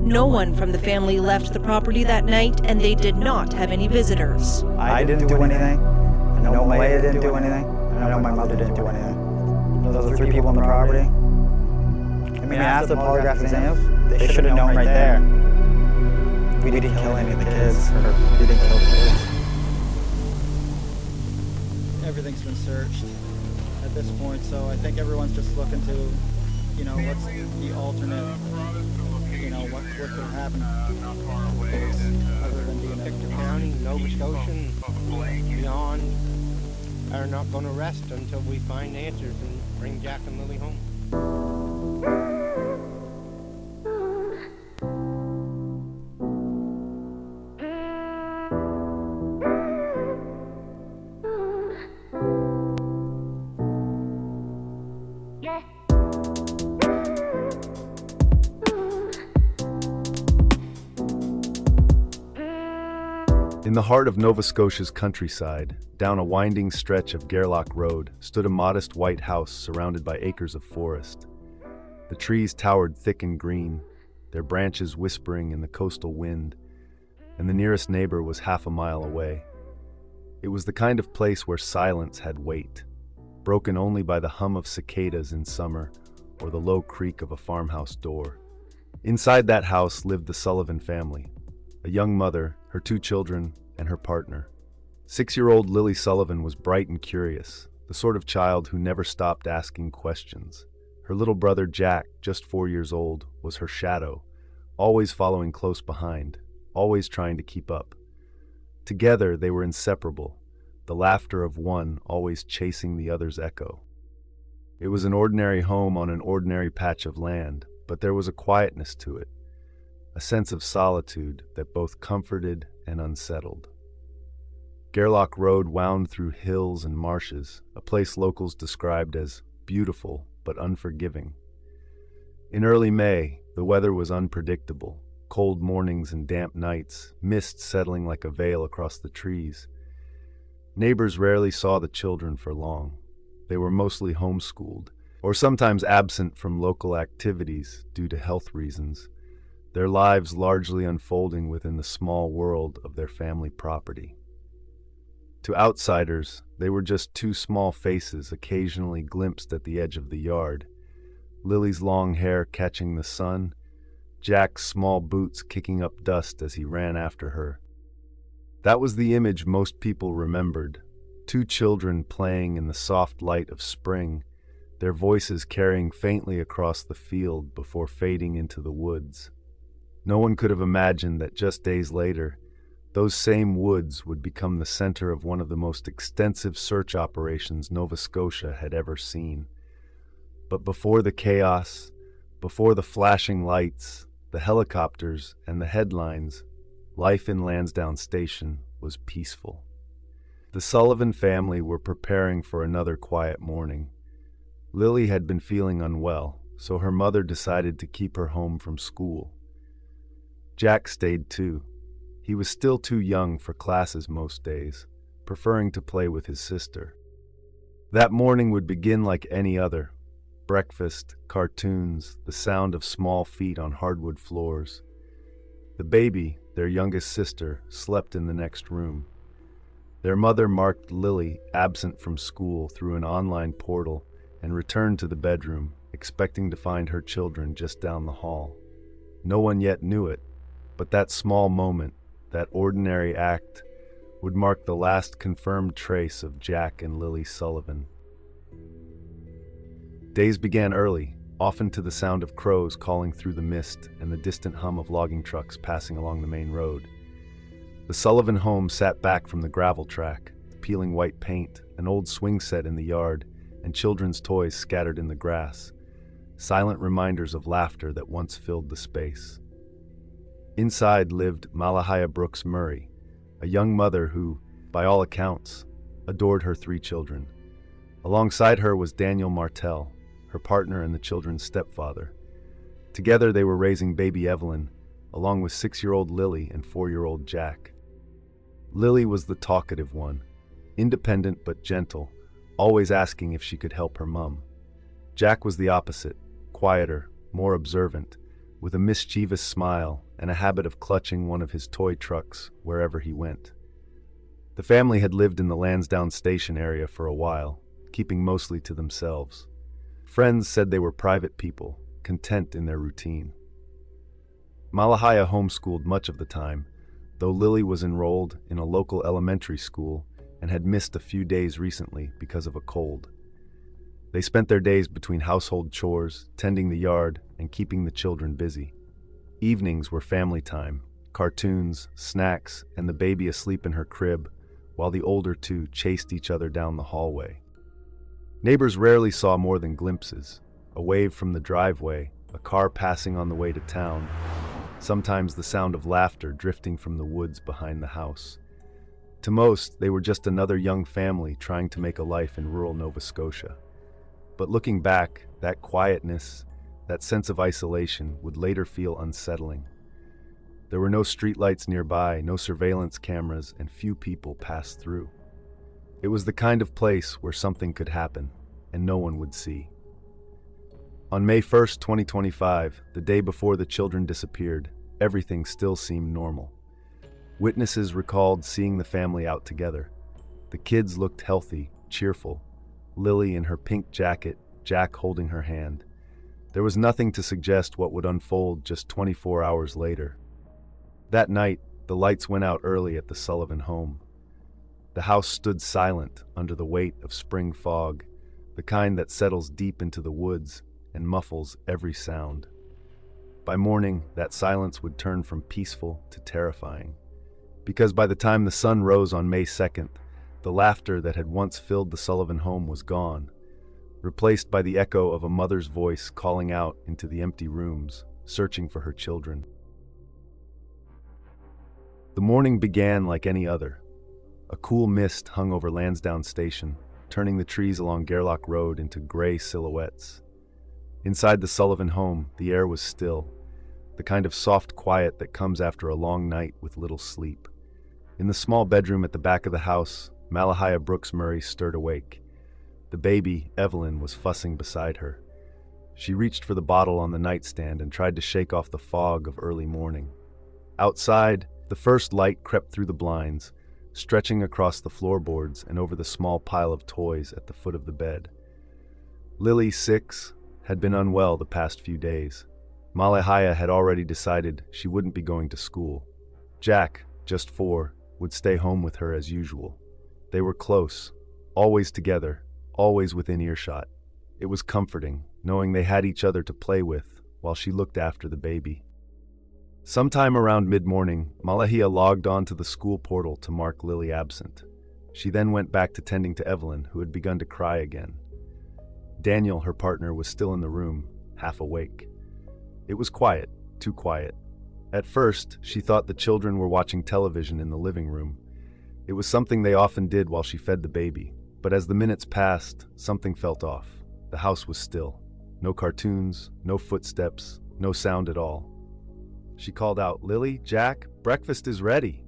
No one from the family left the property that night, and they did not have any visitors. I didn't do anything. I know Maya didn't do anything. I know my mother didn't do anything. Those are 3 people on the property. I mean, after the polygraph exams, they should have known right there. We didn't kill any of the kids, or we didn't kill the kids. Everything's been searched at this point, so I think everyone's just looking to, what's the alternate, what could have happened other than being Victor County, Nova Scotia, and beyond are not going to rest until we find answers and bring Jack and Lilly home. In the heart of Nova Scotia's countryside, down a winding stretch of Gairloch Road, stood a modest white house surrounded by acres of forest. The trees towered thick and green, their branches whispering in the coastal wind, and the nearest neighbor was half a mile away. It was the kind of place where silence had weight, broken only by the hum of cicadas in summer or the low creak of a farmhouse door. Inside that house lived the Sullivan family, a young mother, her 2 children, and her partner. 6-year-old Lilly Sullivan was bright and curious, the sort of child who never stopped asking questions. Her little brother Jack, just 4 years old, was her shadow, always following close behind, always trying to keep up. Together they were inseparable, the laughter of one always chasing the other's echo. It was an ordinary home on an ordinary patch of land, but there was a quietness to it, a sense of solitude that both comforted and unsettled. Gairloch Road wound through hills and marshes, a place locals described as beautiful but unforgiving. In early May, the weather was unpredictable, cold mornings and damp nights, mist settling like a veil across the trees. Neighbors rarely saw the children for long. They were mostly homeschooled, or sometimes absent from local activities due to health reasons, their lives largely unfolding within the small world of their family property. To outsiders, they were just 2 small faces occasionally glimpsed at the edge of the yard, Lily's long hair catching the sun, Jack's small boots kicking up dust as he ran after her. That was the image most people remembered, 2 children playing in the soft light of spring, their voices carrying faintly across the field before fading into the woods. No one could have imagined that just days later, those same woods would become the center of one of the most extensive search operations Nova Scotia had ever seen. But before the chaos, before the flashing lights, the helicopters, and the headlines, life in Lansdowne Station was peaceful. The Sullivan family were preparing for another quiet morning. Lily had been feeling unwell, so her mother decided to keep her home from school. Jack stayed too. He was still too young for classes most days, preferring to play with his sister. That morning would begin like any other. Breakfast, cartoons, the sound of small feet on hardwood floors. The baby, their youngest sister, slept in the next room. Their mother marked Lily absent from school through an online portal and returned to the bedroom, expecting to find her children just down the hall. No one yet knew it, but that small moment, that ordinary act, would mark the last confirmed trace of Jack and Lilly Sullivan. Days began early, often to the sound of crows calling through the mist and the distant hum of logging trucks passing along the main road. The Sullivan home sat back from the gravel track, peeling white paint, an old swing set in the yard, and children's toys scattered in the grass, silent reminders of laughter that once filled the space. Inside lived Malahia Brooks Murray, a young mother who, by all accounts, adored her 3 children. Alongside her was Daniel Martell, her partner and the children's stepfather. Together they were raising baby Evelyn, along with 6-year-old Lily and 4-year-old Jack. Lily was the talkative one, independent but gentle, always asking if she could help her mum. Jack was the opposite, quieter, more observant, with a mischievous smile and a habit of clutching one of his toy trucks wherever he went. The family had lived in the Lansdowne Station area for a while, keeping mostly to themselves. Friends said they were private people, content in their routine. Malahia homeschooled much of the time, though Lily was enrolled in a local elementary school and had missed a few days recently because of a cold. They spent their days between household chores, tending the yard, and keeping the children busy. Evenings were family time, cartoons, snacks, and the baby asleep in her crib, while the older two chased each other down the hallway. Neighbors rarely saw more than glimpses: a wave from the driveway, a car passing on the way to town, sometimes the sound of laughter drifting from the woods behind the house. To most, they were just another young family trying to make a life in rural Nova Scotia. But looking back, that quietness, that sense of isolation would later feel unsettling. There were no streetlights nearby, no surveillance cameras, and few people passed through. It was the kind of place where something could happen, and no one would see. On May 1st, 2025, the day before the children disappeared, everything still seemed normal. Witnesses recalled seeing the family out together. The kids looked healthy, cheerful. Lily in her pink jacket, Jack holding her hand. There was nothing to suggest what would unfold just 24 hours later. That night, the lights went out early at the Sullivan home. The house stood silent under the weight of spring fog, the kind that settles deep into the woods and muffles every sound. By morning, that silence would turn from peaceful to terrifying, because by the time the sun rose on May 2nd, the laughter that had once filled the Sullivan home was gone, replaced by the echo of a mother's voice calling out into the empty rooms, searching for her children. The morning began like any other. A cool mist hung over Lansdowne Station, turning the trees along Gerlach Road into gray silhouettes. Inside the Sullivan home, the air was still, the kind of soft quiet that comes after a long night with little sleep. In the small bedroom at the back of the house, Malahia Brooks Murray stirred awake. The baby, Evelyn, was fussing beside her. She reached for the bottle on the nightstand and tried to shake off the fog of early morning. Outside, the first light crept through the blinds, stretching across the floorboards and over the small pile of toys at the foot of the bed. Lily, 6, had been unwell the past few days. Malahia had already decided she wouldn't be going to school. Jack, just 4, would stay home with her as usual. They were close, always together, always within earshot. It was comforting, knowing they had each other to play with while she looked after the baby. Sometime around mid-morning, Malahia logged on to the school portal to mark Lily absent. She then went back to tending to Evelyn, who had begun to cry again. Daniel, her partner, was still in the room, half awake. It was quiet, too quiet. At first, she thought the children were watching television in the living room. It was something they often did while she fed the baby, but as the minutes passed, something felt off. The house was still. No cartoons, no footsteps, no sound at all. She called out, "Lily, Jack, breakfast is ready."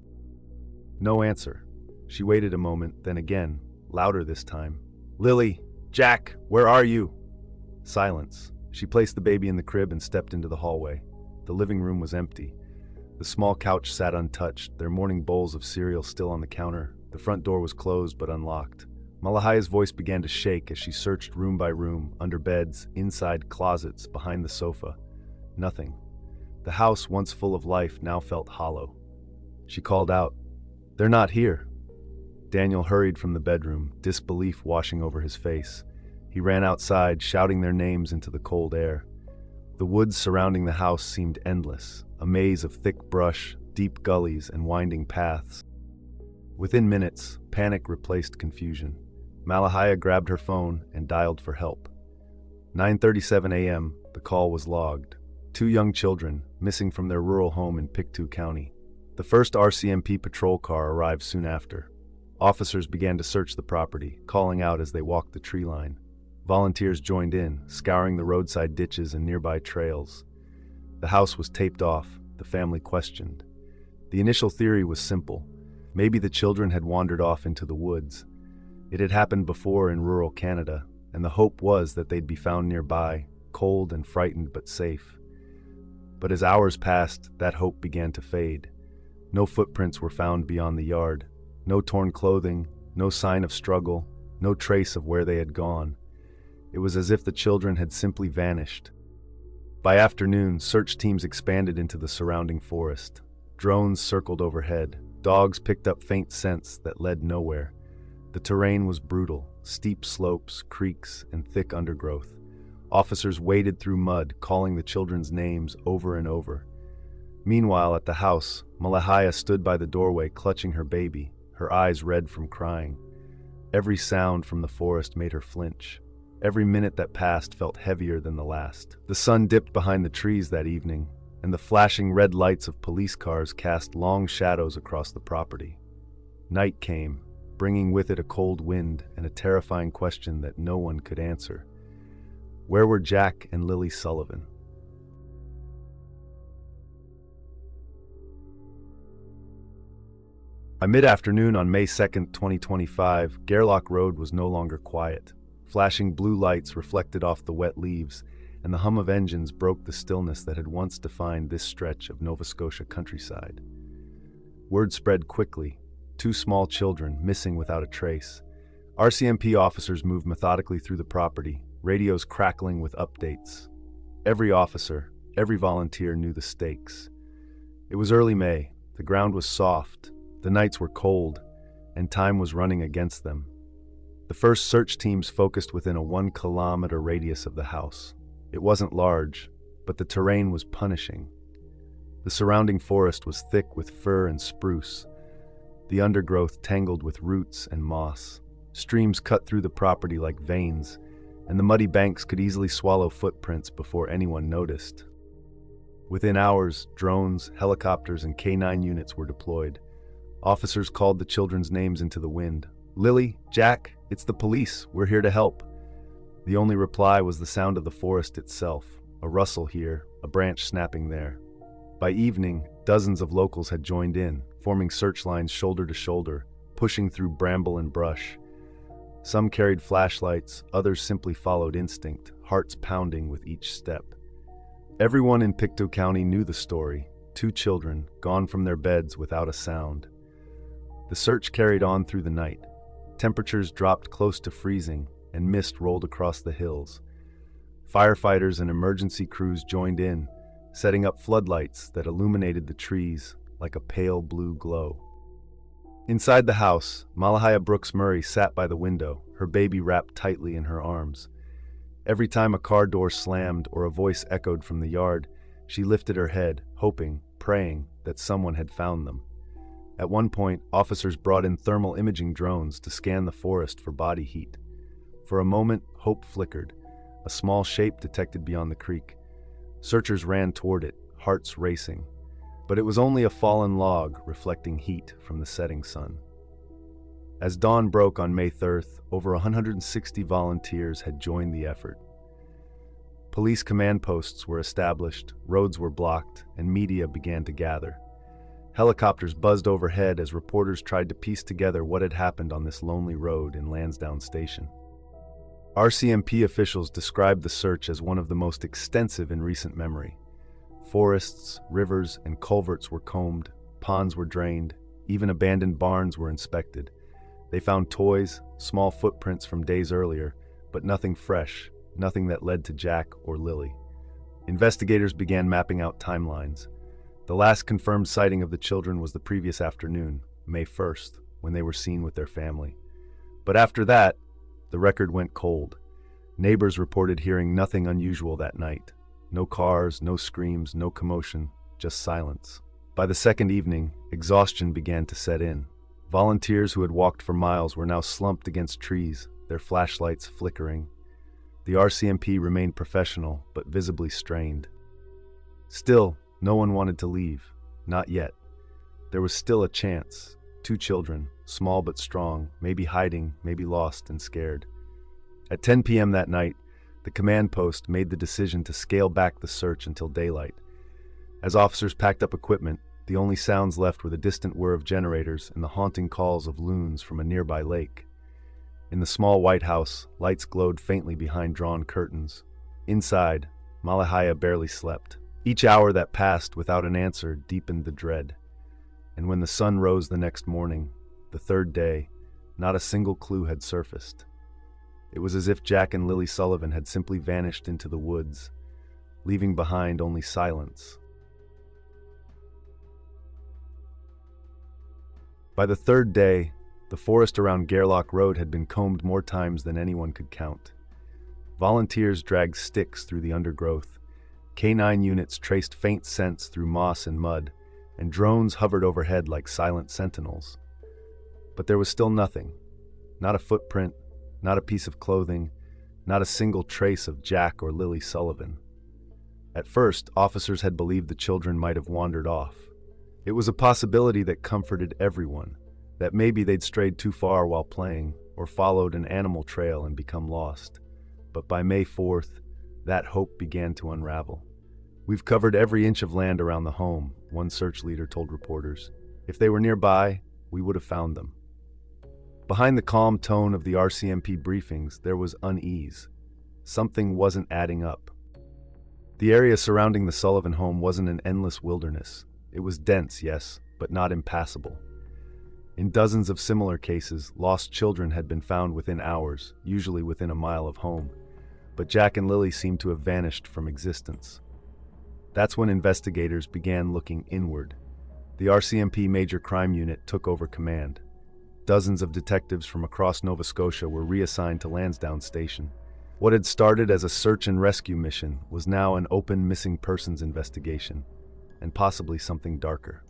No answer. She waited a moment, then again, louder this time. "Lily, Jack, where are you?" Silence. She placed the baby in the crib and stepped into the hallway. The living room was empty. The small couch sat untouched, their morning bowls of cereal still on the counter. The front door was closed but unlocked. Malahia's voice began to shake as she searched room by room, under beds, inside closets, behind the sofa. Nothing. The house, once full of life, now felt hollow. She called out, "They're not here." Daniel hurried from the bedroom, disbelief washing over his face. He ran outside, shouting their names into the cold air. The woods surrounding the house seemed endless, a maze of thick brush, deep gullies, and winding paths. Within minutes, panic replaced confusion. Malahia grabbed her phone and dialed for help. 9:37 a.m., the call was logged. 2 young children, missing from their rural home in Pictou County. The first RCMP patrol car arrived soon after. Officers began to search the property, calling out as they walked the tree line. Volunteers joined in, scouring the roadside ditches and nearby trails. The house was taped off, the family questioned. The initial theory was simple. Maybe the children had wandered off into the woods. It had happened before in rural Canada, and the hope was that they'd be found nearby, cold and frightened but safe. But as hours passed, that hope began to fade. No footprints were found beyond the yard. No torn clothing, no sign of struggle, no trace of where they had gone. It was as if the children had simply vanished. By afternoon, search teams expanded into the surrounding forest. Drones circled overhead. Dogs picked up faint scents that led nowhere. The terrain was brutal, steep slopes, creeks, and thick undergrowth. Officers waded through mud, calling the children's names over and over. Meanwhile, at the house, Malahia stood by the doorway clutching her baby, her eyes red from crying. Every sound from the forest made her flinch. Every minute that passed felt heavier than the last. The sun dipped behind the trees that evening, and the flashing red lights of police cars cast long shadows across the property. Night came, bringing with it a cold wind and a terrifying question that no one could answer. Where were Jack and Lilly Sullivan? By mid-afternoon on May 2nd, 2025, Gairloch Road was no longer quiet. Flashing blue lights reflected off the wet leaves, and the hum of engines broke the stillness that had once defined this stretch of Nova Scotia countryside. Word spread quickly. 2 small children missing without a trace. RCMP officers moved methodically through the property, radios crackling with updates. Every officer, every volunteer knew the stakes. It was early May. The ground was soft. The nights were cold, and time was running against them. The first search teams focused within a 1-kilometer radius of the house. It wasn't large, but the terrain was punishing. The surrounding forest was thick with fir and spruce, the undergrowth tangled with roots and moss. Streams cut through the property like veins, and the muddy banks could easily swallow footprints before anyone noticed. Within hours, drones, helicopters, and K-9 units were deployed. Officers called the children's names into the wind. Lily, Jack, it's the police. We're here to help. The only reply was the sound of the forest itself, a rustle here, a branch snapping there. By evening, dozens of locals had joined in, forming search lines shoulder to shoulder, pushing through bramble and brush. Some carried flashlights, others simply followed instinct, hearts pounding with each step. Everyone in Pictou County knew the story. 2 children, gone from their beds without a sound. The search carried on through the night. Temperatures dropped close to freezing, and mist rolled across the hills. Firefighters and emergency crews joined in, setting up floodlights that illuminated the trees like a pale blue glow. Inside the house, Malahia Brooks Murray sat by the window, her baby wrapped tightly in her arms. Every time a car door slammed or a voice echoed from the yard, she lifted her head, hoping, praying that someone had found them. At one point, officers brought in thermal imaging drones to scan the forest for body heat. For a moment, hope flickered, a small shape detected beyond the creek. Searchers ran toward it, hearts racing. But it was only a fallen log reflecting heat from the setting sun. As dawn broke on May 3rd, over 160 volunteers had joined the effort. Police command posts were established, roads were blocked, and media began to gather. Helicopters buzzed overhead as reporters tried to piece together what had happened on this lonely road in Lansdowne Station. RCMP officials described the search as one of the most extensive in recent memory. Forests, rivers, and culverts were combed, ponds were drained, even abandoned barns were inspected. They found toys, small footprints from days earlier, but nothing fresh, nothing that led to Jack or Lily. Investigators began mapping out timelines. The last confirmed sighting of the children was the previous afternoon, May 1st, when they were seen with their family. But after that, the record went cold. Neighbors reported hearing nothing unusual that night. No cars, no screams, no commotion, just silence. By the second evening, exhaustion began to set in. Volunteers who had walked for miles were now slumped against trees, their flashlights flickering. The RCMP remained professional, but visibly strained. Still, no one wanted to leave. Not yet. There was still a chance. 2 children, small but strong, maybe hiding, maybe lost and scared. At 10 p.m. that night, the command post made the decision to scale back the search until daylight. As officers packed up equipment, the only sounds left were the distant whir of generators and the haunting calls of loons from a nearby lake. In the small white house, lights glowed faintly behind drawn curtains. Inside, Malahia barely slept. Each hour that passed without an answer deepened the dread. And when the sun rose the next morning, the third day, not a single clue had surfaced. It was as if Jack and Lilly Sullivan had simply vanished into the woods, leaving behind only silence. By the third day, the forest around Gairloch Road had been combed more times than anyone could count. Volunteers dragged sticks through the undergrowth, K9 units traced faint scents through moss and mud, and drones hovered overhead like silent sentinels. But there was still nothing. Not a footprint, not a piece of clothing, not a single trace of Jack or Lilly Sullivan. At first, officers had believed the children might have wandered off. It was a possibility that comforted everyone, that maybe they'd strayed too far while playing, or followed an animal trail and become lost. But by May 4th, that hope began to unravel. "We've covered every inch of land around the home," one search leader told reporters. "If they were nearby, we would have found them." Behind the calm tone of the RCMP briefings, there was unease. Something wasn't adding up. The area surrounding the Sullivan home wasn't an endless wilderness. It was dense, yes, but not impassable. In dozens of similar cases, lost children had been found within hours, usually within a mile of home. But Jack and Lilly seemed to have vanished from existence. That's when investigators began looking inward. The RCMP Major Crime Unit took over command. Dozens of detectives from across Nova Scotia were reassigned to Lansdowne Station. What had started as a search and rescue mission was now an open missing persons investigation, and possibly something darker.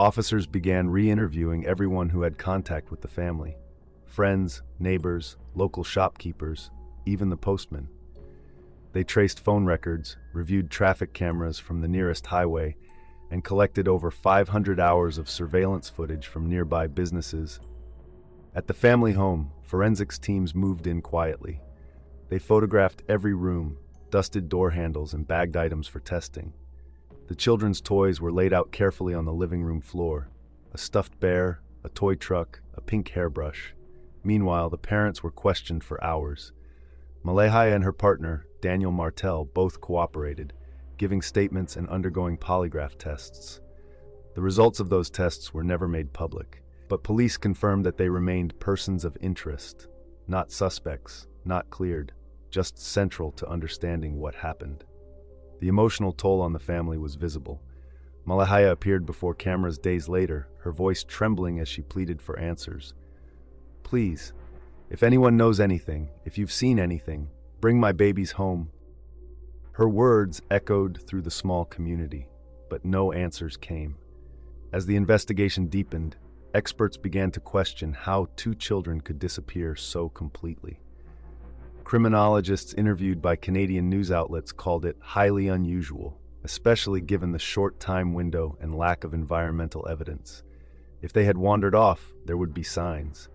Officers began re-interviewing everyone who had contact with the family. Friends, neighbors, local shopkeepers, even the postman. They traced phone records, reviewed traffic cameras from the nearest highway, and collected over 500 hours of surveillance footage from nearby businesses. At the family home, forensics teams moved in quietly. They photographed every room, dusted door handles, and bagged items for testing. The children's toys were laid out carefully on the living room floor. A stuffed bear, a toy truck, a pink hairbrush. Meanwhile, the parents were questioned for hours. Malehia and her partner, Daniel Martel, both cooperated, giving statements and undergoing polygraph tests. The results of those tests were never made public, but police confirmed that they remained persons of interest, not suspects, not cleared, just central to understanding what happened. The emotional toll on the family was visible. Malehia appeared before cameras days later, her voice trembling as she pleaded for answers. "Please, if anyone knows anything, if you've seen anything, bring my babies home." Her words echoed through the small community, but no answers came. As the investigation deepened, experts began to question how two children could disappear so completely. Criminologists interviewed by Canadian news outlets called it highly unusual, especially given the short time window and lack of environmental evidence. If they had wandered off, there would be signs.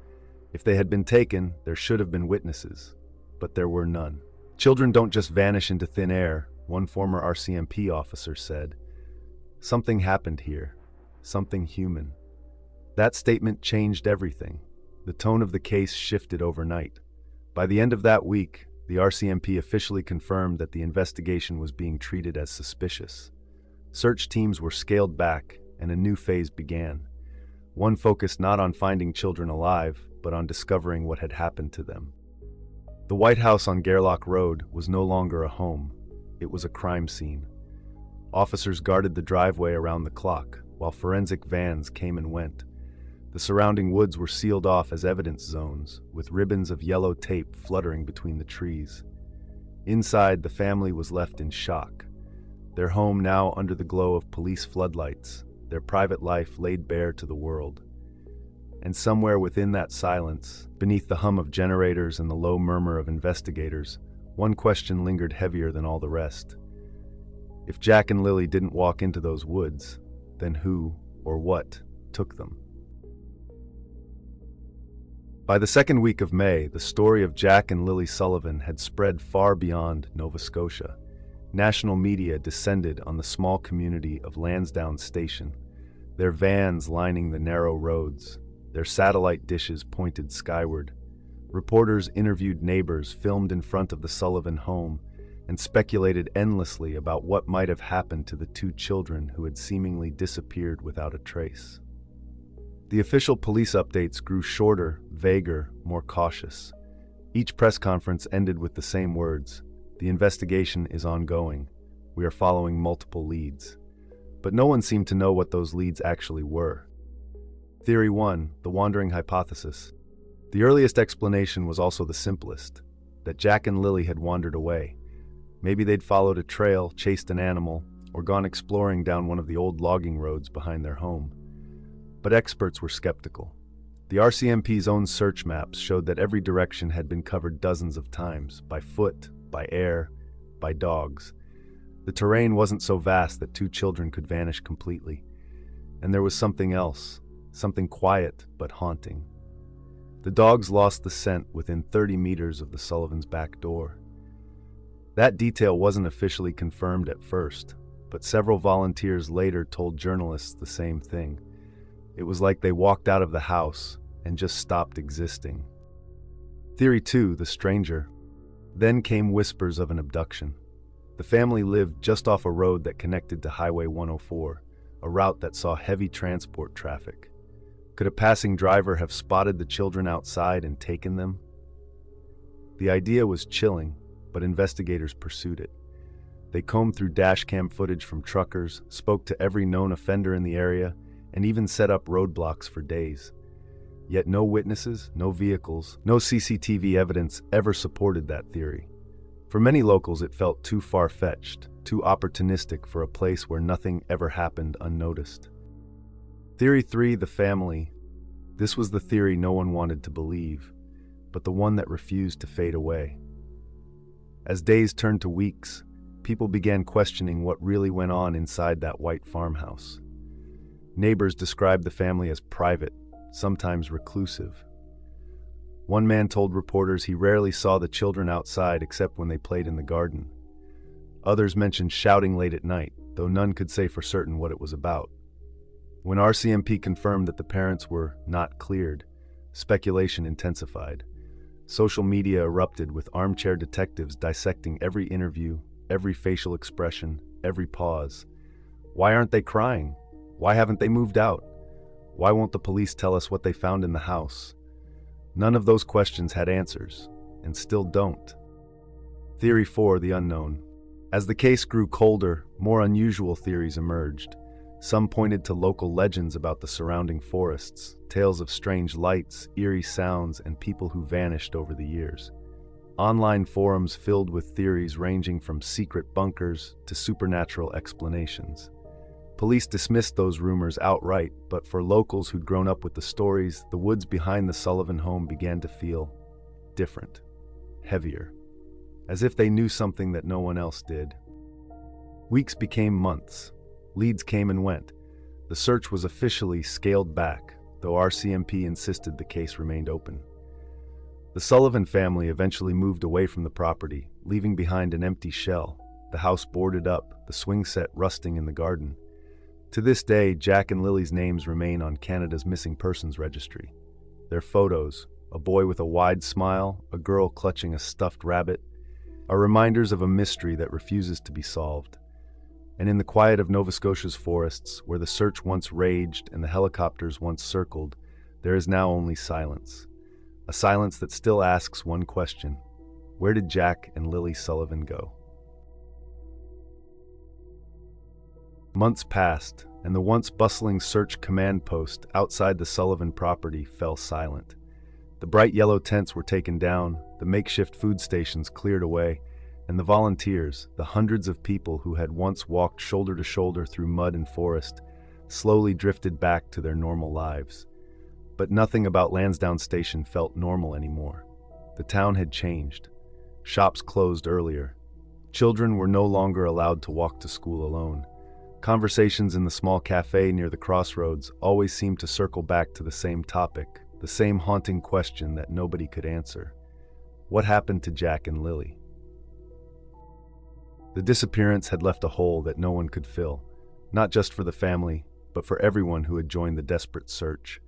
If they had been taken, there should have been witnesses, but there were none. "Children don't just vanish into thin air," one former RCMP officer said. "Something happened here, something human." That statement changed everything. The tone of the case shifted overnight. By the end of that week, the RCMP officially confirmed that the investigation was being treated as suspicious. Search teams were scaled back, and a new phase began. One focused not on finding children alive, but on discovering what had happened to them. The White House on Gairloch Road was no longer a home. It was a crime scene. Officers guarded the driveway around the clock, while forensic vans came and went. The surrounding woods were sealed off as evidence zones, with ribbons of yellow tape fluttering between the trees. Inside, the family was left in shock. Their home now under the glow of police floodlights, their private life laid bare to the world. And somewhere within that silence, beneath the hum of generators and the low murmur of investigators, one question lingered heavier than all the rest. If Jack and Lilly didn't walk into those woods, then who or what took them? By the second week of May, the story of Jack and Lilly Sullivan had spread far beyond Nova Scotia. National media descended on the small community of Lansdowne Station, their vans lining the narrow roads, their satellite dishes pointed skyward. Reporters interviewed neighbors filmed in front of the Sullivan home, and speculated endlessly about what might have happened to the two children who had seemingly disappeared without a trace. The official police updates grew shorter, vaguer, more cautious. Each press conference ended with the same words: "The investigation is ongoing. We are following multiple leads." But no one seemed to know what those leads actually were. Theory 1, the wandering hypothesis. The earliest explanation was also the simplest: that Jack and Lilly had wandered away. Maybe they'd followed a trail, chased an animal, or gone exploring down one of the old logging roads behind their home. But experts were skeptical. The RCMP's own search maps showed that every direction had been covered dozens of times, by foot, by air, by dogs. The terrain wasn't so vast that two children could vanish completely. And there was something else, something quiet but haunting. The dogs lost the scent within 30 meters of the Sullivans' back door. That detail wasn't officially confirmed at first, but several volunteers later told journalists the same thing. It was like they walked out of the house and just stopped existing. Theory 2, the stranger. Then came whispers of an abduction. The family lived just off a road that connected to Highway 104, a route that saw heavy transport traffic. Could a passing driver have spotted the children outside and taken them? The idea was chilling, but investigators pursued it. They combed through dashcam footage from truckers, spoke to every known offender in the area, and even set up roadblocks for days. Yet no witnesses, no vehicles, no CCTV evidence ever supported that theory. For many locals, it felt too far-fetched, too opportunistic for a place where nothing ever happened unnoticed. Theory 3, the family. This was the theory no one wanted to believe, but the one that refused to fade away. As days turned to weeks, people began questioning what really went on inside that white farmhouse. Neighbors described the family as private, sometimes reclusive. One man told reporters he rarely saw the children outside except when they played in the garden. Others mentioned shouting late at night, though none could say for certain what it was about. When RCMP confirmed that the parents were not cleared, speculation intensified. Social media erupted with armchair detectives dissecting every interview, every facial expression, every pause. Why aren't they crying? Why haven't they moved out? Why won't the police tell us what they found in the house? None of those questions had answers, and still don't. Theory 4, the unknown. As the case grew colder, more unusual theories emerged. Some pointed to local legends about the surrounding forests, tales of strange lights, eerie sounds, and people who vanished over the years. Online forums filled with theories ranging from secret bunkers to supernatural explanations. Police dismissed those rumors outright, but for locals who'd grown up with the stories, the woods behind the Sullivan home began to feel different, heavier, as if they knew something that no one else did. Weeks became months. Leads came and went. The search was officially scaled back, though RCMP insisted the case remained open. The Sullivan family eventually moved away from the property, leaving behind an empty shell, the house boarded up, the swing set rusting in the garden. To this day, Jack and Lilly's names remain on Canada's missing persons registry. Their photos, a boy with a wide smile, a girl clutching a stuffed rabbit, are reminders of a mystery that refuses to be solved. And in the quiet of Nova Scotia's forests, where the search once raged and the helicopters once circled, there is now only silence. A silence that still asks one question: where did Jack and Lilly Sullivan go? Months passed, and the once bustling search command post outside the Sullivan property fell silent. The bright yellow tents were taken down, the makeshift food stations cleared away, and the volunteers, the hundreds of people who had once walked shoulder to shoulder through mud and forest, slowly drifted back to their normal lives. But nothing about Lansdowne Station felt normal anymore. The town had changed. Shops closed earlier. Children were no longer allowed to walk to school alone. Conversations in the small cafe near the crossroads always seemed to circle back to the same topic, the same haunting question that nobody could answer. What happened to Jack and Lilly? The disappearance had left a hole that no one could fill, not just for the family, but for everyone who had joined the desperate search.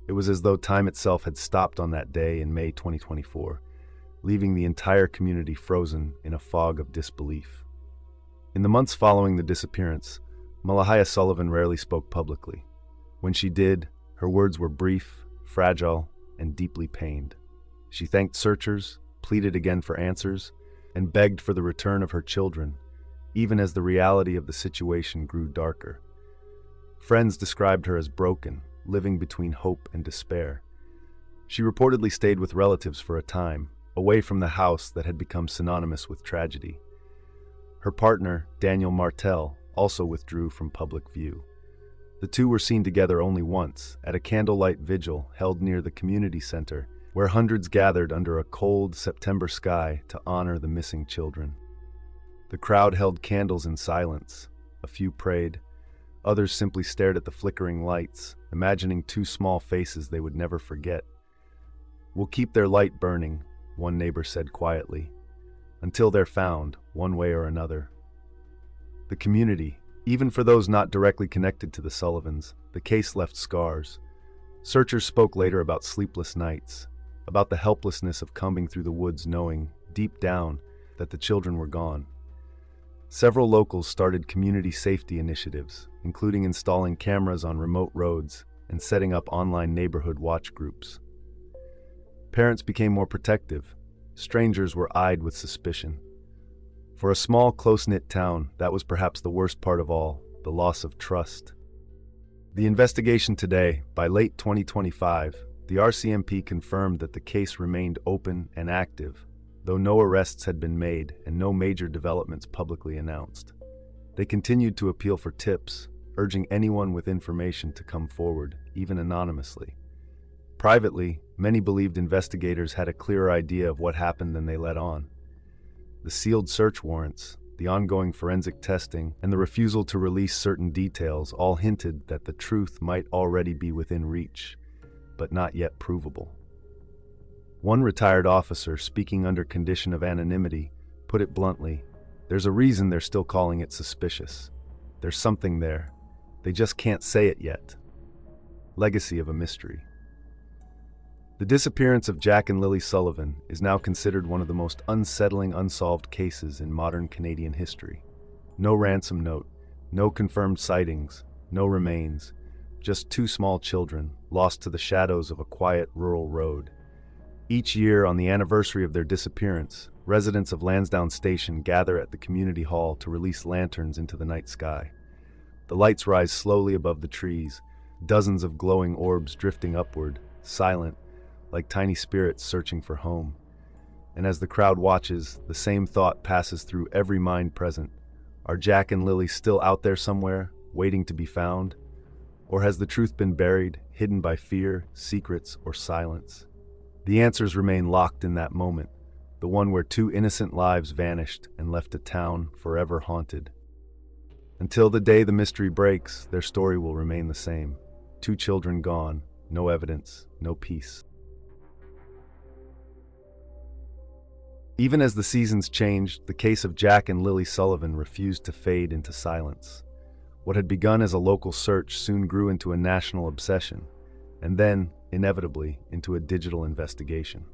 It was as though time itself had stopped on that day in May 2024. leaving the entire community frozen in a fog of disbelief. In the months following the disappearance, Malahia Sullivan rarely spoke publicly. When she did, her words were brief, fragile, and deeply pained. She thanked searchers, pleaded again for answers, and begged for the return of her children, even as the reality of the situation grew darker. Friends described her as broken, living between hope and despair. She reportedly stayed with relatives for a time, away from the house that had become synonymous with tragedy. Her partner, Daniel Martel, also withdrew from public view. The two were seen together only once, at a candlelight vigil held near the community center, where hundreds gathered under a cold September sky to honor the missing children. The crowd held candles in silence. A few prayed. Others simply stared at the flickering lights, imagining two small faces they would never forget. "We'll keep their light burning," one neighbor said quietly, "until they're found, one way or another." The community, even for those not directly connected to the Sullivans, the case left scars. Searchers spoke later about sleepless nights, about the helplessness of combing through the woods knowing, deep down, that the children were gone. Several locals started community safety initiatives, including installing cameras on remote roads and setting up online neighborhood watch groups. Parents became more protective. Strangers were eyed with suspicion. For a small, close-knit town, that was perhaps the worst part of all, the loss of trust. The investigation today, by late 2025, the RCMP confirmed that the case remained open and active, though no arrests had been made and no major developments publicly announced. They continued to appeal for tips, urging anyone with information to come forward, even anonymously. Privately, many believed investigators had a clearer idea of what happened than they let on. The sealed search warrants, the ongoing forensic testing, and the refusal to release certain details all hinted that the truth might already be within reach, but not yet provable. One retired officer, speaking under condition of anonymity, put it bluntly, "There's a reason they're still calling it suspicious. There's something there. They just can't say it yet." Legacy of a mystery. The disappearance of Jack and Lilly Sullivan is now considered one of the most unsettling unsolved cases in modern Canadian history. No ransom note, no confirmed sightings, no remains, just two small children lost to the shadows of a quiet rural road. Each year, on the anniversary of their disappearance, residents of Lansdowne Station gather at the community hall to release lanterns into the night sky. The lights rise slowly above the trees, dozens of glowing orbs drifting upward, silent, like tiny spirits searching for home. And as the crowd watches, the same thought passes through every mind present. Are Jack and Lily still out there somewhere, waiting to be found? Or has the truth been buried, hidden by fear, secrets, or silence? The answers remain locked in that moment, the one where two innocent lives vanished and left a town forever haunted. Until the day the mystery breaks, their story will remain the same. Two children gone, no evidence, no peace. Even as the seasons changed, the case of Jack and Lilly Sullivan refused to fade into silence. What had begun as a local search soon grew into a national obsession, and then, inevitably, into a digital investigation.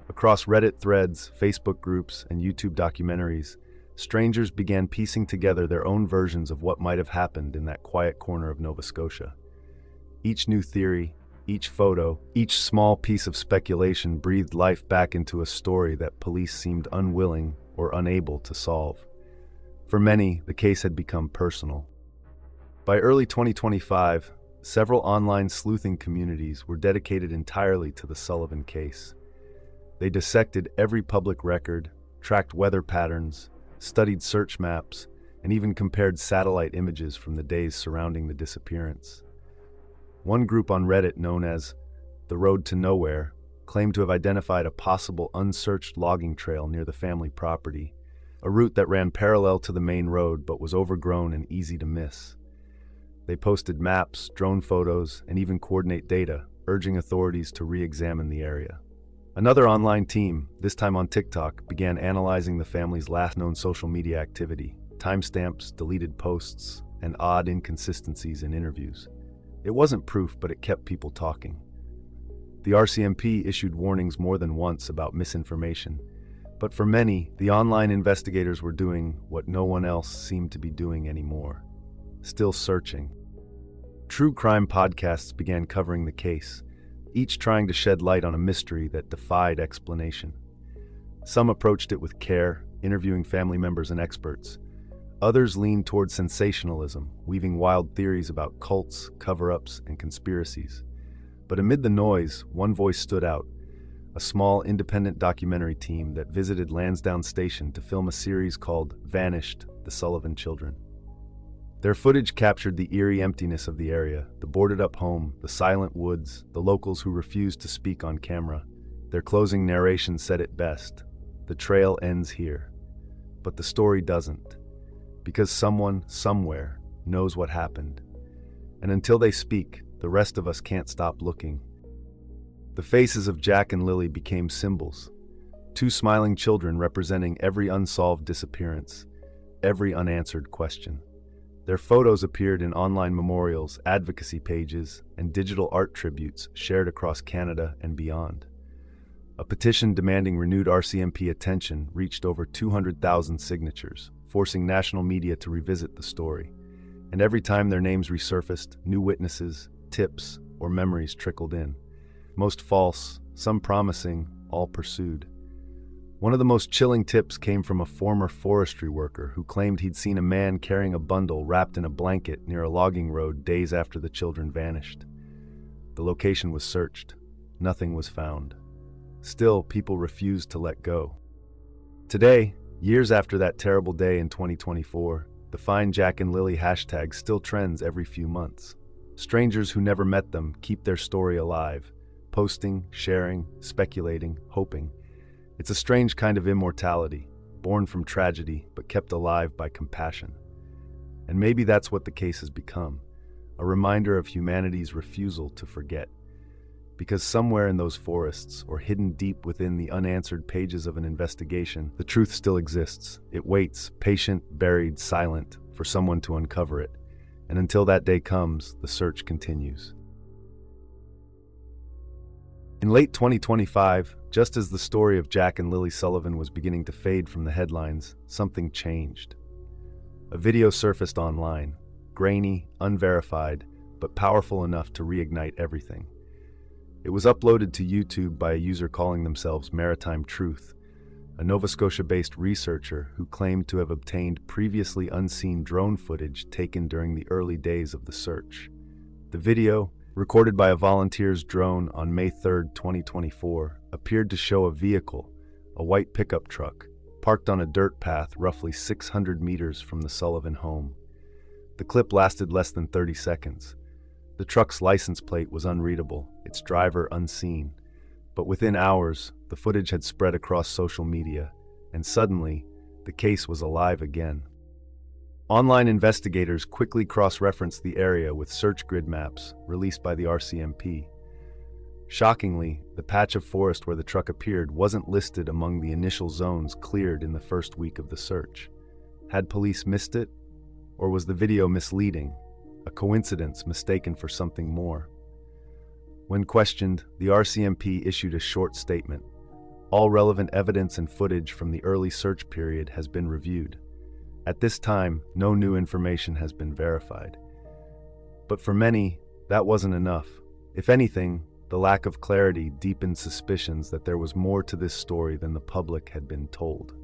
Across Reddit threads, Facebook groups, and YouTube documentaries, strangers began piecing together their own versions of what might have happened in that quiet corner of Nova Scotia. Each new theory, each photo, each small piece of speculation breathed life back into a story that police seemed unwilling or unable to solve. For many, the case had become personal. By early 2025, several online sleuthing communities were dedicated entirely to the Sullivan case. They dissected every public record, tracked weather patterns, studied search maps, and even compared satellite images from the days surrounding the disappearance. One group on Reddit, known as The Road to Nowhere, claimed to have identified a possible unsearched logging trail near the family property, a route that ran parallel to the main road but was overgrown and easy to miss. They posted maps, drone photos, and even coordinate data, urging authorities to re-examine the area. Another online team, this time on TikTok, began analyzing the family's last known social media activity, timestamps, deleted posts, and odd inconsistencies in interviews. It wasn't proof, but it kept people talking. The RCMP issued warnings more than once about misinformation, but for many, the online investigators were doing what no one else seemed to be doing anymore: still searching. True crime podcasts began covering the case, each trying to shed light on a mystery that defied explanation. Some approached it with care, interviewing family members and experts. Others leaned toward sensationalism, weaving wild theories about cults, cover-ups, and conspiracies. But amid the noise, one voice stood out: a small independent documentary team that visited Lansdowne Station to film a series called Vanished: The Sullivan Children. Their footage captured the eerie emptiness of the area, the boarded-up home, the silent woods, the locals who refused to speak on camera. Their closing narration said it best: the trail ends here. But the story doesn't, because someone, somewhere, knows what happened. And until they speak, the rest of us can't stop looking. The faces of Jack and Lilly became symbols, two smiling children representing every unsolved disappearance, every unanswered question. Their photos appeared in online memorials, advocacy pages, and digital art tributes shared across Canada and beyond. A petition demanding renewed RCMP attention reached over 200,000 signatures, forcing national media to revisit the story. And every time their names resurfaced, new witnesses, tips, or memories trickled in. Most false, some promising, all pursued. One of the most chilling tips came from a former forestry worker who claimed he'd seen a man carrying a bundle wrapped in a blanket near a logging road days after the children vanished. The location was searched. Nothing was found. Still, people refused to let go. Today, years after that terrible day in 2024, the Find Jack and Lilly hashtag still trends every few months. Strangers who never met them keep their story alive, posting, sharing, speculating, hoping. It's a strange kind of immortality, born from tragedy but kept alive by compassion. And maybe that's what the case has become, a reminder of humanity's refusal to forget. Because somewhere in those forests, or hidden deep within the unanswered pages of an investigation, the truth still exists. It waits, patient, buried, silent, for someone to uncover it. And until that day comes, the search continues. In late 2025, just as the story of Jack and Lilly Sullivan was beginning to fade from the headlines, something changed. A video surfaced online, grainy, unverified, but powerful enough to reignite everything. It was uploaded to YouTube by a user calling themselves Maritime Truth, a Nova Scotia-based researcher who claimed to have obtained previously unseen drone footage taken during the early days of the search. The video, recorded by a volunteer's drone on May 3, 2024, appeared to show a vehicle, a white pickup truck, parked on a dirt path roughly 600 meters from the Sullivan home. The clip lasted less than 30 seconds. The truck's license plate was unreadable, its driver unseen. But within hours, the footage had spread across social media, and suddenly, the case was alive again. Online investigators quickly cross-referenced the area with search grid maps released by the RCMP. Shockingly, the patch of forest where the truck appeared wasn't listed among the initial zones cleared in the first week of the search. Had police missed it? Or was the video misleading, a coincidence mistaken for something more? When questioned, the RCMP issued a short statement. All relevant evidence and footage from the early search period has been reviewed. At this time, no new information has been verified. But for many, that wasn't enough. If anything, the lack of clarity deepened suspicions that there was more to this story than the public had been told.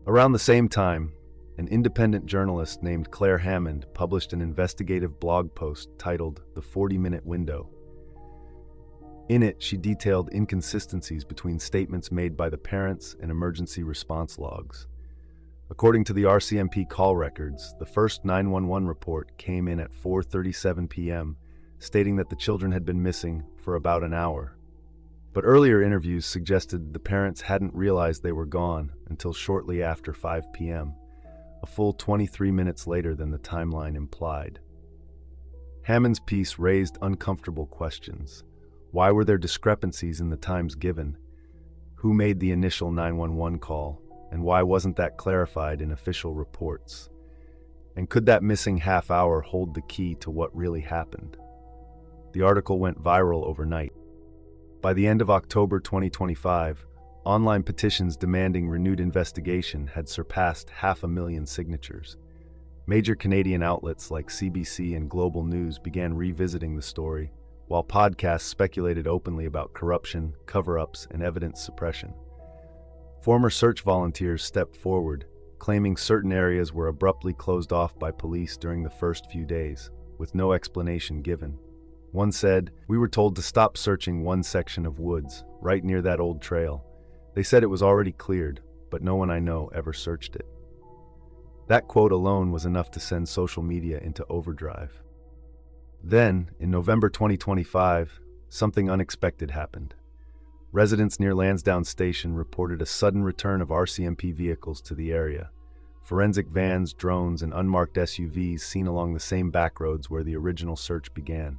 Around the same time, an independent journalist named Claire Hammond published an investigative blog post titled "The 40-Minute Window." In it, she detailed inconsistencies between statements made by the parents and emergency response logs. According to the RCMP call records, the first 911 report came in at 4:37 p.m., stating that the children had been missing for about an hour. But earlier interviews suggested the parents hadn't realized they were gone until shortly after 5 p.m., a full 23 minutes later than the timeline implied. Hammond's piece raised uncomfortable questions. Why were there discrepancies in the times given? Who made the initial 911 call? And why wasn't that clarified in official reports? And could that missing half hour hold the key to what really happened? The article went viral overnight. By the end of October 2025, online petitions demanding renewed investigation had surpassed 500,000 signatures. Major Canadian outlets like CBC and Global News began revisiting the story, while podcasts speculated openly about corruption, cover-ups, and evidence suppression. Former search volunteers stepped forward, claiming certain areas were abruptly closed off by police during the first few days, with no explanation given. One said, "We were told to stop searching one section of woods, right near that old trail. They said it was already cleared, but no one I know ever searched it." That quote alone was enough to send social media into overdrive. Then, in November 2025, something unexpected happened. Residents near Lansdowne Station reported a sudden return of RCMP vehicles to the area. Forensic vans, drones, and unmarked SUVs seen along the same back roads where the original search began.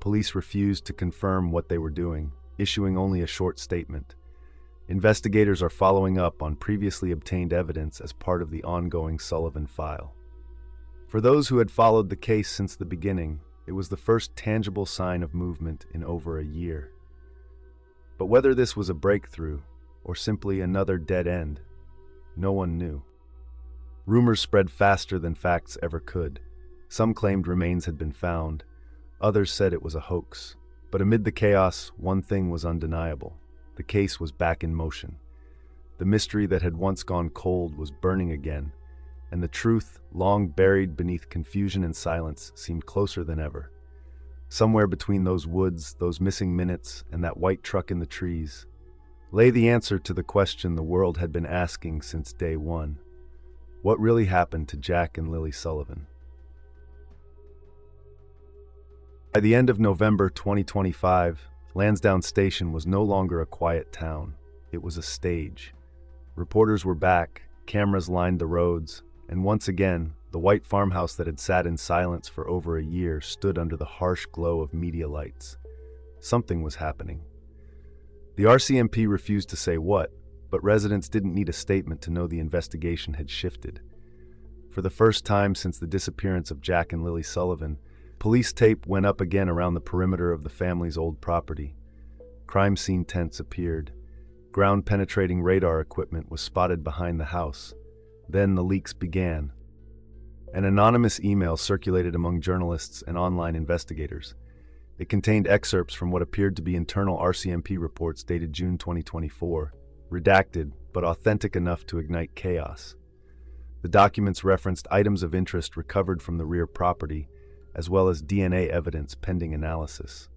Police refused to confirm what they were doing, issuing only a short statement. Investigators are following up on previously obtained evidence as part of the ongoing Sullivan file. For those who had followed the case since the beginning, it was the first tangible sign of movement in over a year. But whether this was a breakthrough or simply another dead end, no one knew. Rumors spread faster than facts ever could. Some claimed remains had been found. Others said it was a hoax. But amid the chaos, one thing was undeniable. The case was back in motion. The mystery that had once gone cold was burning again, and the truth, long buried beneath confusion and silence, seemed closer than ever. Somewhere between those woods, those missing minutes, and that white truck in the trees, lay the answer to the question the world had been asking since day one. What really happened to Jack and Lilly Sullivan? By the end of November 2025, Lansdowne Station was no longer a quiet town. It was a stage. Reporters were back, cameras lined the roads, and once again, the white farmhouse that had sat in silence for over a year stood under the harsh glow of media lights. Something was happening. The RCMP refused to say what, but residents didn't need a statement to know the investigation had shifted. For the first time since the disappearance of Jack and Lilly Sullivan, police tape went up again around the perimeter of the family's old property. Crime scene tents appeared. Ground-penetrating radar equipment was spotted behind the house. Then the leaks began. An anonymous email circulated among journalists and online investigators. It contained excerpts from what appeared to be internal RCMP reports dated June 2024, redacted but authentic enough to ignite chaos. The documents referenced items of interest recovered from the rear property, as well as DNA evidence pending analysis.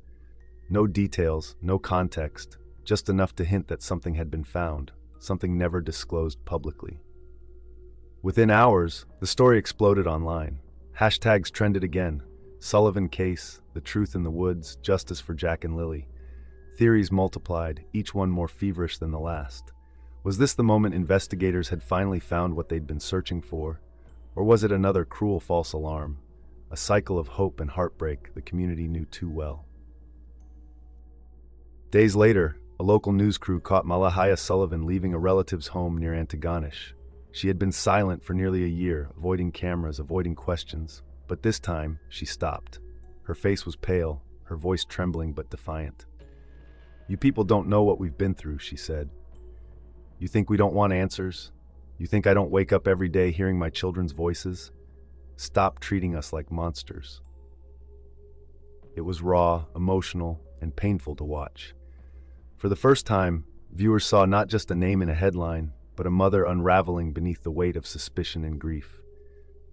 No details, no context, just enough to hint that something had been found, something never disclosed publicly. Within hours, the story exploded online. Hashtags trended again. Sullivan case, the truth in the woods, justice for Jack and Lilly. Theories multiplied, each one more feverish than the last. Was this the moment investigators had finally found what they'd been searching for? Or was it another cruel false alarm? A cycle of hope and heartbreak the community knew too well. Days later, a local news crew caught Malahia Sullivan leaving a relative's home near Antigonish. She had been silent for nearly a year, avoiding cameras, avoiding questions. But this time, she stopped. Her face was pale, her voice trembling but defiant. "You people don't know what we've been through," she said. "You think we don't want answers? You think I don't wake up every day hearing my children's voices? Stop treating us like monsters." It was raw, emotional, and painful to watch. For the first time, viewers saw not just a name in a headline, but a mother unraveling beneath the weight of suspicion and grief.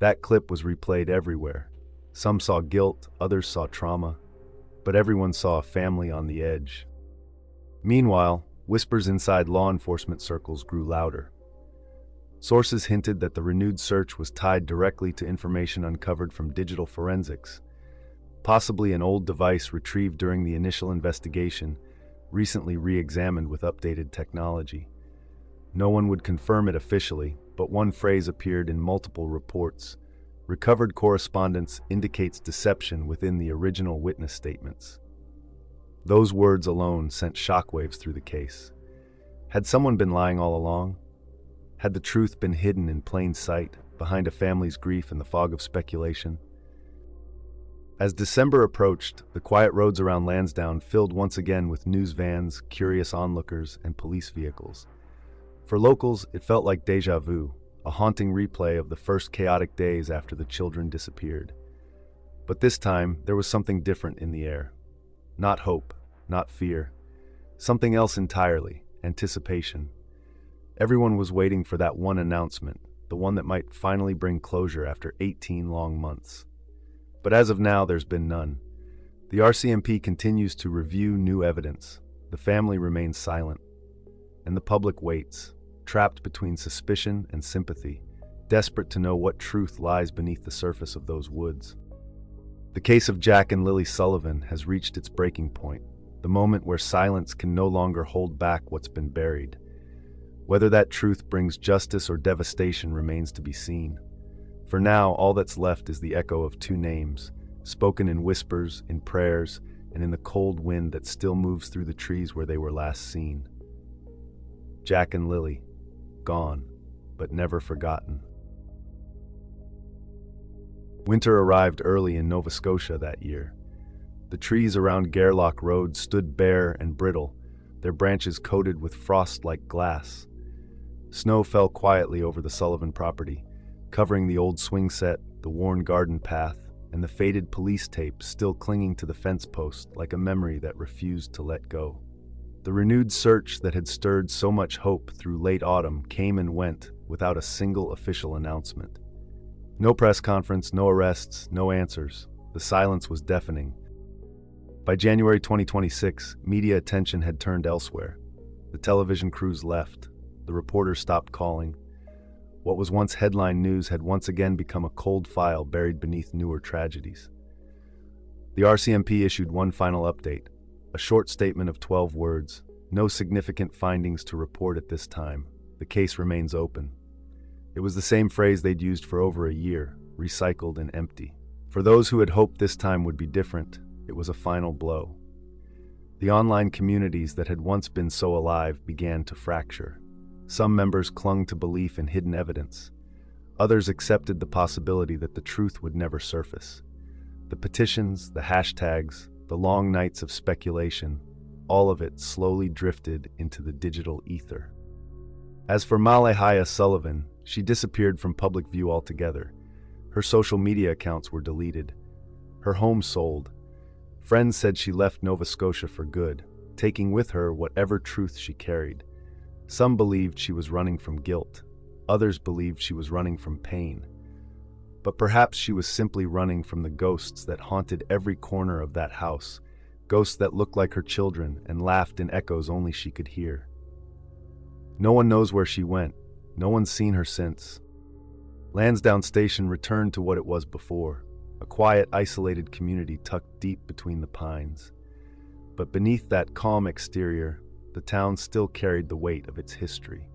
That clip was replayed everywhere. Some saw guilt, others saw trauma, but everyone saw a family on the edge. Meanwhile, whispers inside law enforcement circles grew louder. Sources hinted that the renewed search was tied directly to information uncovered from digital forensics, possibly an old device retrieved during the initial investigation, recently re-examined with updated technology. No one would confirm it officially, but one phrase appeared in multiple reports. Recovered correspondence indicates deception within the original witness statements. Those words alone sent shockwaves through the case. Had someone been lying all along? Had the truth been hidden in plain sight, behind a family's grief and the fog of speculation? As December approached, the quiet roads around Lansdowne filled once again with news vans, curious onlookers, and police vehicles. For locals, it felt like déjà vu, a haunting replay of the first chaotic days after the children disappeared. But this time, there was something different in the air. Not hope, not fear. Something else entirely, anticipation. Everyone was waiting for that one announcement, the one that might finally bring closure after 18 long months. But as of now, there's been none. The RCMP continues to review new evidence. The family remains silent. And the public waits, trapped between suspicion and sympathy, desperate to know what truth lies beneath the surface of those woods. The case of Jack and Lilly Sullivan has reached its breaking point, the moment where silence can no longer hold back what's been buried. Whether that truth brings justice or devastation remains to be seen. For now, all that's left is the echo of two names, spoken in whispers, in prayers, and in the cold wind that still moves through the trees where they were last seen. Jack and Lilly, gone, but never forgotten. Winter arrived early in Nova Scotia that year. The trees around Gairloch Road stood bare and brittle, their branches coated with frost like glass. Snow fell quietly over the Sullivan property, covering the old swing set, the worn garden path, and the faded police tape still clinging to the fence post like a memory that refused to let go. The renewed search that had stirred so much hope through late autumn came and went without a single official announcement. No press conference, no arrests, no answers. The silence was deafening. By January 2026, media attention had turned elsewhere. The television crews left. The reporters stopped calling. What was once headline news had once again become a cold file buried beneath newer tragedies. The RCMP issued one final update, a short statement of 12 words. No significant findings to report at this time. The case remains open. It was the same phrase they'd used for over a year, recycled and empty. For those who had hoped this time would be different, it was a final blow. The online communities that had once been so alive began to fracture. Some members clung to belief in hidden evidence. Others accepted the possibility that the truth would never surface. The petitions, the hashtags, the long nights of speculation, all of it slowly drifted into the digital ether. As for Malehia Sullivan, she disappeared from public view altogether. Her social media accounts were deleted. Her home sold. Friends said she left Nova Scotia for good, taking with her whatever truth she carried. Some believed she was running from guilt. Others believed she was running from pain. But perhaps she was simply running from the ghosts that haunted every corner of that house, ghosts that looked like her children and laughed in echoes only she could hear. No one knows where she went. No one's seen her since. Lansdowne Station returned to what it was before, a quiet, isolated community tucked deep between the pines. But beneath that calm exterior, the town still carried the weight of its history.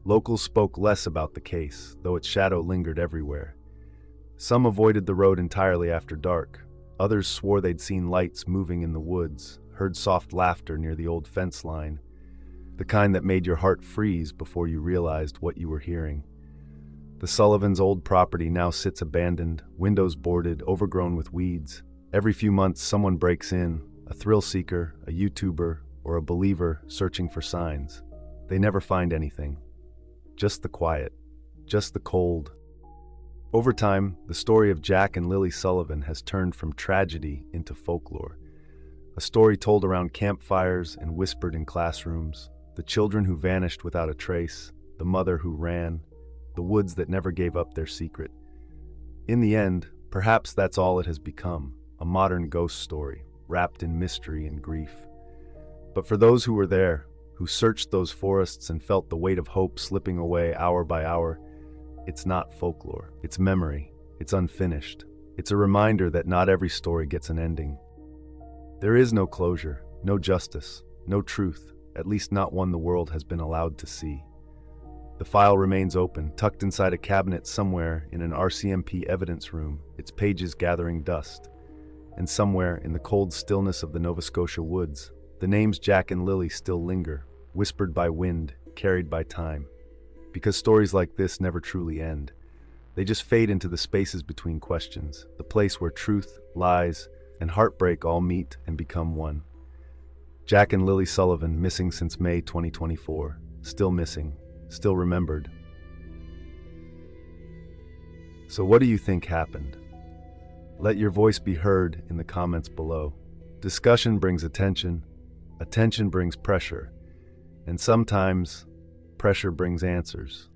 Locals spoke less about the case, though its shadow lingered everywhere. Some avoided the road entirely after dark. Others swore they'd seen lights moving in the woods, heard soft laughter near the old fence line, the kind that made your heart freeze before you realized what you were hearing. The Sullivans' old property now sits abandoned, windows boarded, overgrown with weeds. Every few months someone breaks in, a thrill seeker, a YouTuber, or a believer searching for signs. They never find anything. Just the quiet, just the cold. Over time, the story of Jack and Lilly Sullivan has turned from tragedy into folklore. A story told around campfires and whispered in classrooms. The children who vanished without a trace, the mother who ran, the woods that never gave up their secret. In the end, perhaps that's all it has become, a modern ghost story, wrapped in mystery and grief. But for those who were there, who searched those forests and felt the weight of hope slipping away hour by hour, it's not folklore. It's memory. It's unfinished. It's a reminder that not every story gets an ending. There is no closure, no justice, no truth, at least not one the world has been allowed to see. The file remains open, tucked inside a cabinet somewhere in an RCMP evidence room, its pages gathering dust. And somewhere in the cold stillness of the Nova Scotia woods, the names Jack and Lilly still linger, whispered by wind, carried by time. Because stories like this never truly end. They just fade into the spaces between questions, the place where truth, lies, and heartbreak all meet and become one. Jack and Lilly Sullivan, missing since May 2024. Still missing, still remembered. So what do you think happened? Let your voice be heard in the comments below. Discussion brings attention, attention brings pressure, and sometimes pressure brings answers.